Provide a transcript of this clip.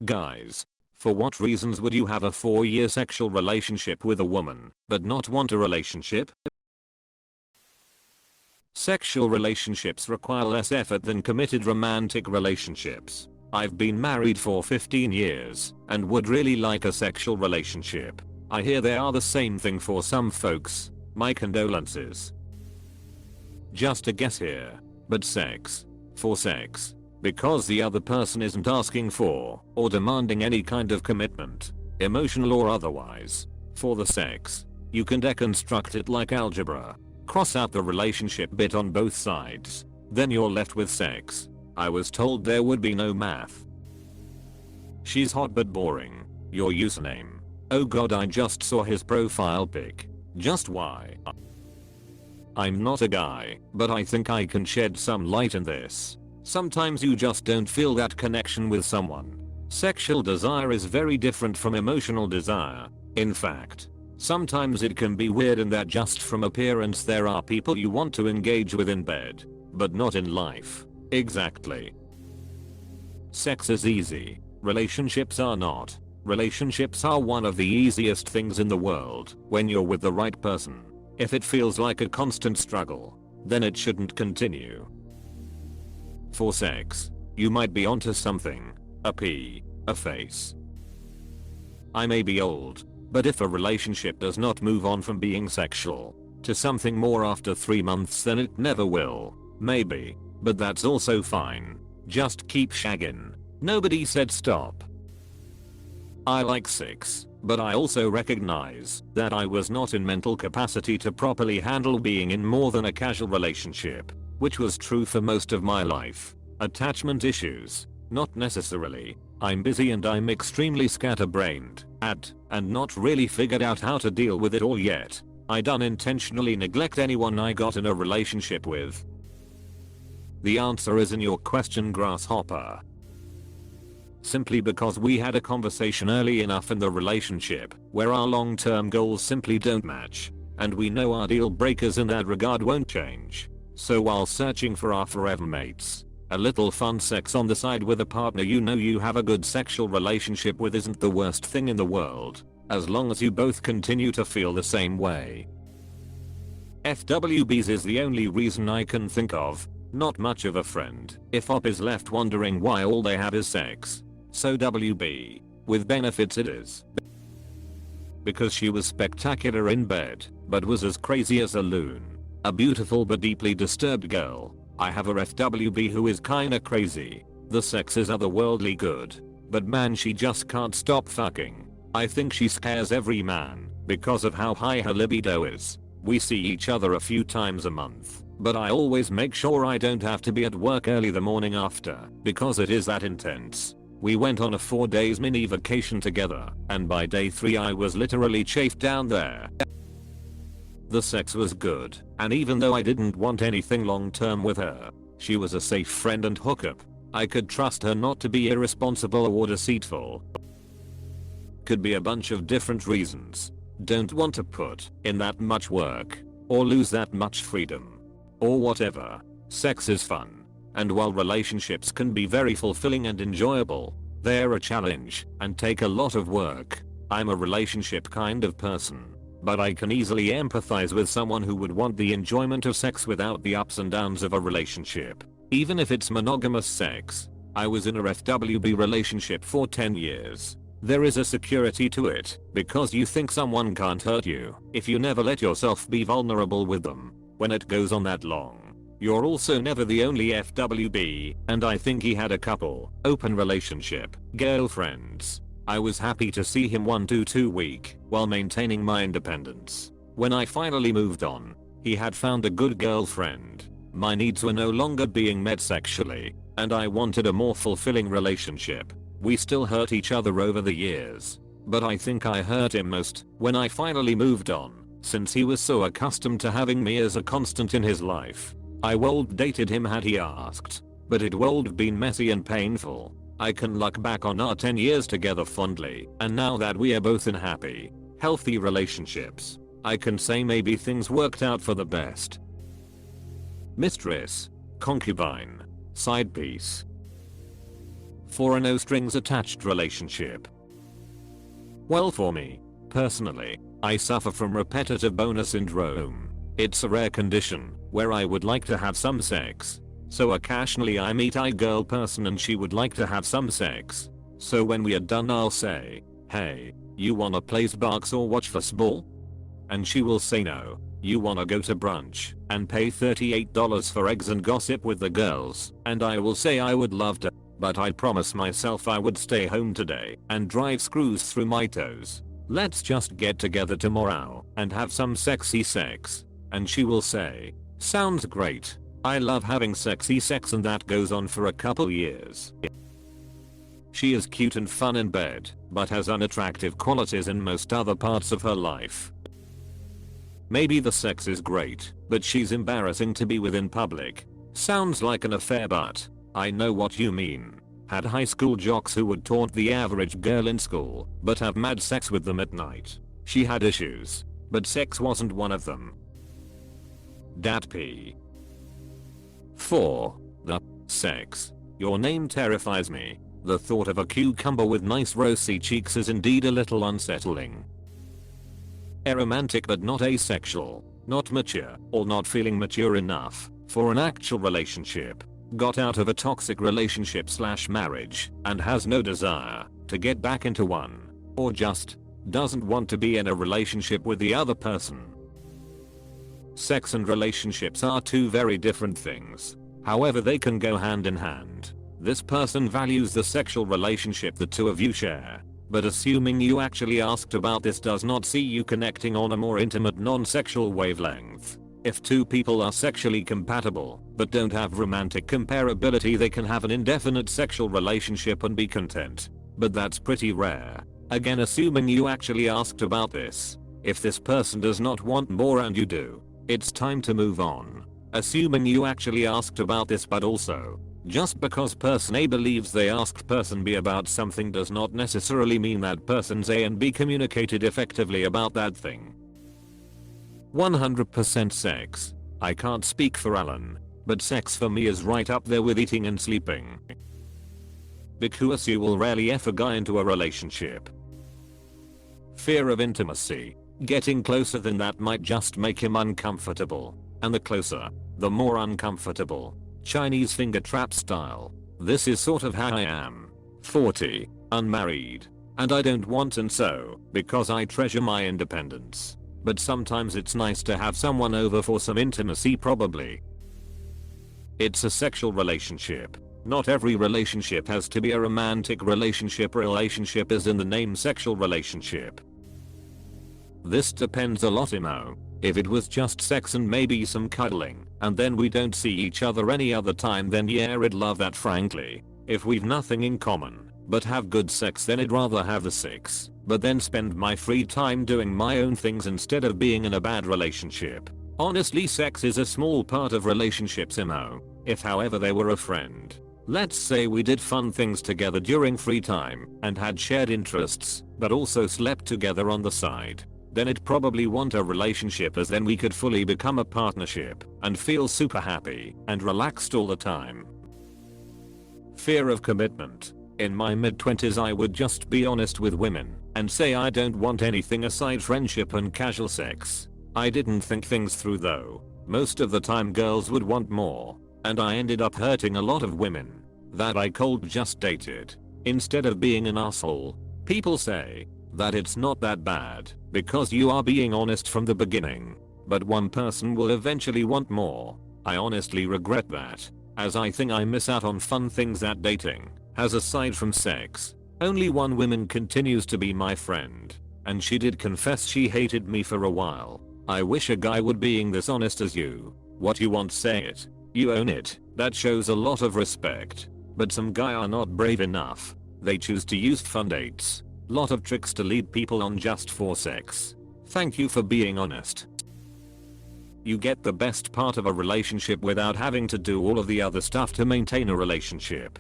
Guys, for what reasons would you have a 4-year sexual relationship with a woman, but not want a relationship? Sexual relationships require less effort than committed romantic relationships. I've been married for 15 years and would really like a sexual relationship. I hear they are the same thing for some folks. My condolences. Just a guess here, but sex. For sex. Because the other person isn't asking for or demanding any kind of commitment, emotional or otherwise. For the sex. You can deconstruct it like algebra. Cross out the relationship bit on both sides. Then you're left with sex. I was told there would be no math. She's hot but boring. Your username. Oh god, I just saw his profile pic. Just why? I'm not a guy, but I think I can shed some light in this. Sometimes you just don't feel that connection with someone. Sexual desire is very different from emotional desire. In fact, sometimes it can be weird in that just from appearance there are people you want to engage with in bed, but not in life. Exactly. Sex is easy. Relationships are not. Relationships are one of the easiest things in the world when you're with the right person. If it feels like a constant struggle, then it shouldn't continue. For sex, you might be onto something. A face. I may be old, but if a relationship does not move on from being sexual to something more after 3 months, then it never will. Maybe, but that's also fine. Just keep shagging. Nobody said stop. I like sex, but I also recognize that I was not in mental capacity to properly handle being in more than a casual relationship, which was true for most of my life. Attachment issues? Not necessarily. I'm busy and I'm extremely scatterbrained and not really figured out how to deal with it all yet. I don't intentionally neglect anyone I got in a relationship with. The answer is in your question, grasshopper. Simply because we had a conversation early enough in the relationship where our long-term goals simply don't match, and we know our deal breakers in that regard won't change. So while searching for our forever mates, a little fun sex on the side with a partner you know you have a good sexual relationship with isn't the worst thing in the world, as long as you both continue to feel the same way. FWBs is the only reason I can think of. Not much of a friend if op is left wondering why all they have is sex. So WB. With benefits it is. Because she was spectacular in bed, but was as crazy as a loon. A beautiful but deeply disturbed girl. I have a FWB who is kinda crazy. The sex is otherworldly good. But man, she just can't stop fucking. I think she scares every man because of how high her libido is. We see each other a few times a month, but I always make sure I don't have to be at work early the morning after because it is that intense. We went on a 4 days mini vacation together, and by day 3 I was literally chafed down there. The sex was good, and even though I didn't want anything long term with her, she was a safe friend and hookup. I could trust her not to be irresponsible or deceitful. Could be a bunch of different reasons. Don't want to put in that much work, or lose that much freedom, or whatever. Sex is fun, and while relationships can be very fulfilling and enjoyable, they're a challenge and take a lot of work. I'm a relationship kind of person, but I can easily empathize with someone who would want the enjoyment of sex without the ups and downs of a relationship. Even if it's monogamous sex. I was in a FWB relationship for 10 years. There is a security to it, because you think someone can't hurt you if you never let yourself be vulnerable with them. When it goes on that long, you're also never the only FWB, and I think he had a couple open relationship girlfriends. I was happy to see him 1 to 2 week while maintaining my independence. When I finally moved on, he had found a good girlfriend. My needs were no longer being met sexually, and I wanted a more fulfilling relationship. We still hurt each other over the years, but I think I hurt him most when I finally moved on, since he was so accustomed to having me as a constant in his life. I would dated him had he asked, but it would have been messy and painful. I can look back on our 10 years together fondly, and now that we are both in happy, healthy relationships, I can say maybe things worked out for the best. Mistress, concubine, side piece. for a no strings attached relationship? Well, for me, personally, I suffer from repetitive boner syndrome. It's a rare condition where I would like to have some sex. So occasionally I meet a girl person and she would like to have some sex. So when we are done I'll say, hey, you wanna play Sparks or watch football? And she will say no. You wanna go to brunch and pay $38 for eggs and gossip with the girls? And I will say I would love to, but I promise myself I would stay home today and drive screws through my toes. Let's just get together tomorrow and have some sexy sex. And she will say, sounds great. I love having sexy sex, and that goes on for a couple years. She is cute and fun in bed, but has unattractive qualities in most other parts of her life. Maybe the sex is great, but she's embarrassing to be with in public. Sounds like an affair, but I know what you mean. Had high school jocks who would taunt the average girl in school, but have mad sex with them at night. She had issues, but sex wasn't one of them. Dat P. 4. The sex. Your name terrifies me. The thought of a cucumber with nice rosy cheeks is indeed a little unsettling. Aromantic but not asexual, not mature or not feeling mature enough for an actual relationship. Got out of a toxic relationship / marriage and has no desire to get back into one, or just doesn't want to be in a relationship with the other person. Sex and relationships are two very different things. However, they can go hand in hand. This person values the sexual relationship the two of you share, but assuming you actually asked about this does not see you connecting on a more intimate non-sexual wavelength. If two people are sexually compatible but don't have romantic comparability, they can have an indefinite sexual relationship and be content. But that's pretty rare. Again, assuming you actually asked about this. If this person does not want more and you do, it's time to move on. Assuming you actually asked about this, but also, just because person A believes they asked person B about something does not necessarily mean that persons A and B communicated effectively about that thing. 100% sex. I can't speak for Alan, but sex for me is right up there with eating and sleeping. Because you will rarely F a guy into a relationship. Fear of intimacy. Getting closer than that might just make him uncomfortable. And the closer, the more uncomfortable. Chinese finger trap style. This is sort of how I am. 40, unmarried. And I don't want, and so, because I treasure my independence. But sometimes it's nice to have someone over for some intimacy, probably. It's a sexual relationship. Not every relationship has to be a romantic relationship. Relationship is in the name, sexual relationship. This depends a lot, If it was just sex and maybe some cuddling, and then we don't see each other any other time, then yeah, I'd love that, frankly. If we've nothing in common, but have good sex, then I'd rather have the sex, but then spend my free time doing my own things instead of being in a bad relationship. Honestly, sex is a small part of relationships, If however they were a friend. Let's say we did fun things together during free time, and had shared interests, but also slept together on the side. Then I'd probably want a relationship, as then we could fully become a partnership and feel super happy and relaxed all the time. Fear of commitment. In my mid-20s I would just be honest with women and say I don't want anything aside friendship and casual sex. I didn't think things through though. Most of the time girls would want more, and I ended up hurting a lot of women that I cold just dated. Instead of being an asshole, people say that it's not that bad because you are being honest from the beginning. But one person will eventually want more. I honestly regret that, as I think I miss out on fun things that dating has aside from sex. Only one woman continues to be my friend, and she did confess she hated me for a while. I wish a guy would being this honest as you. What you want, say it. You own it. That shows a lot of respect. But some guy are not brave enough. They choose to use fun dates. Lot of tricks to lead people on just for sex. Thank you for being honest. You get the best part of a relationship without having to do all of the other stuff to maintain a relationship.